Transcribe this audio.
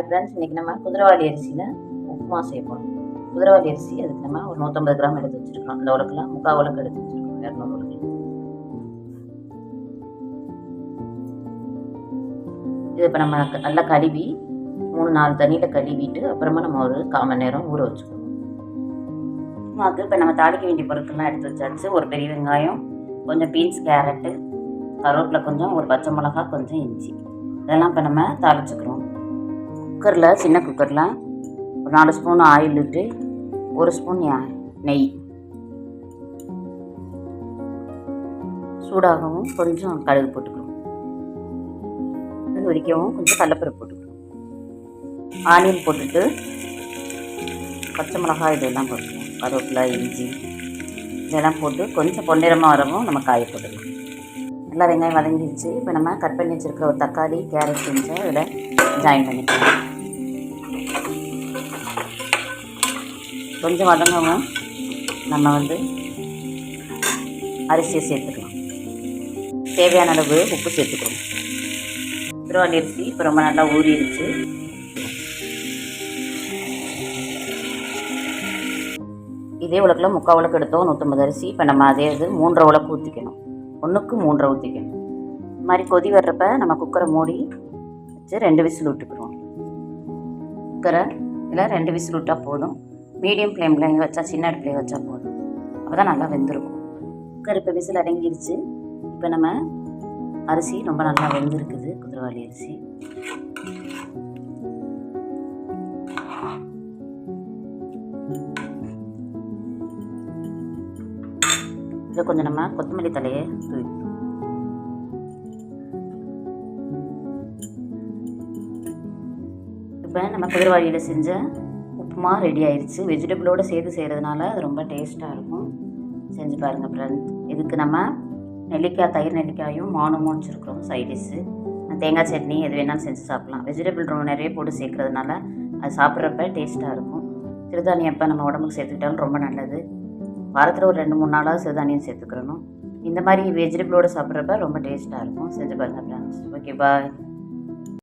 Friends, இன்றைக்கி நம்ம குதிரைவாலி அரிசியில் உப்புமா செய்ய போகிறோம். குதிரைவாலி அரிசி அதுக்கு நம்ம ஒரு 150 கிராம் எடுத்து வச்சுருக்கோம். அந்த உலக்கில் 3/4 உலக்கு எடுத்து வச்சுருக்கோம், 200 உலக்கு. இது இப்போ நம்ம நல்லா கழுவி 3-4 தண்ணியில் கழுவிட்டு அப்புறமா நம்ம ஒரு 1/4 மணி நேரம் ஊற வச்சுக்கணும். உப்புமாவுக்கு இப்போ நம்ம தாளிக்க வேண்டிய பொருட்கள்லாம் எடுத்து வச்சாச்சு. ஒரு பெரிய வெங்காயம், கொஞ்சம் பீன்ஸ், கேரட்டு, கருவேப்பிலை கொஞ்சம், ஒரு பச்சை மிளகா, கொஞ்சம் இஞ்சி, இதெல்லாம் இப்போ நம்ம தாளிச்சுக்கிறோம். குக்கரில், சின்ன குக்கரில் ஒரு 4 ஸ்பூன் ஆயில் விட்டு 1 ஸ்பூன் நெய் சூடாகவும் கொஞ்சம் கடுகு போட்டுக்கணும். அது வரைக்கவும் கொஞ்சம் கடலைப்பருப்பு போட்டுக்கணும். ஆனியன் போட்டுட்டு பச்சை மிளகாய் இதெல்லாம் போட்டுக்கணும். கருவேப்பிலை, இஞ்சி இதெல்லாம் போட்டு கொஞ்சம் பொன்னிறமாக வரவும் நம்ம காயை போட்டுக்கலாம். நல்லா வெங்காயம் வதங்கிடுச்சு. இப்போ நம்ம கட் பண்ணி வச்சுருக்க ஒரு தக்காளி, கேரட் செஞ்சு அதில் ஜாயின் பண்ணிக்கலாம். கொஞ்சம் வதங்கவும் நம்ம அரிசியை சேர்த்துக்கலாம். தேவையான அளவு உப்பு சேர்த்துக்கணும். குதிரைவாலி அரிசி இப்போ ரொம்ப நல்லா ஊறிடுச்சு. இதே உலக்கில் 3/4 உலக்கு எடுத்தோம், 150 அரிசி. இப்போ நம்ம அதே 3/2 உலக்கு ஊற்றிக்கணும். 1க்கு 3/2 ஊற்றிக்கணும். இந்த மாதிரி கொதி வர்றப்ப நம்ம குக்கரை மூடி வச்சு 2 விசில் விட்டுக்கிறோம். குக்கரை இதில் 2 விசில் விட்டால் போதும். மீடியம் ஃப்ளேமில் வச்சா, சின்ன அடுப்பில் வச்சா போதும். அப்போ தான் நல்லா வெந்திருக்கும். குக்கர் இப்போ விசில் அடங்கிருச்சு. இப்போ நம்ம அரிசி ரொம்ப நல்லா வெந்திருக்குது, குதிரைவாலி அரிசி. இதில் கொஞ்சம் நம்ம கொத்தமல்லி தலையை தூவிக்கணும். இப்போ நம்ம குதிரைவாலியில் செஞ்ச உப்புமா ரெடி ஆயிடுச்சு. வெஜிடபிளோடு சேர்த்து செய்கிறதுனால அது ரொம்ப டேஸ்ட்டாக இருக்கும். செஞ்சு பாருங்கள் ஃப்ரெண்ட்ஸ். இதுக்கு நம்ம நெல்லிக்காய், தயிர் நெல்லிக்காயும் மானமும் வச்சுருக்கிறோம் சைடிஷ்ஷு. தேங்காய் சட்னி எது வேணாலும் செஞ்சு சாப்பிட்லாம். வெஜிடபிள் ரொம்ப நிறைய போட்டு சேர்க்குறதுனால அது சாப்பிட்றப்ப டேஸ்ட்டாக இருக்கும். சிறுதானியம் எப்போ நம்ம உடம்புக்கு சேர்த்துக்கிட்டாலும் ரொம்ப நல்லது. வாரத்தில் ஒரு 2-3 நாளாவது சிறுதானியம் சேர்த்துக்கிறணும். இந்த மாதிரி வெஜிடபிளோடு சாப்பிட்றப்ப ரொம்ப டேஸ்ட்டாக இருக்கும். செஞ்சு பாருங்கள் ஃப்ரெண்ட்ஸ். ஓகே, பாய்.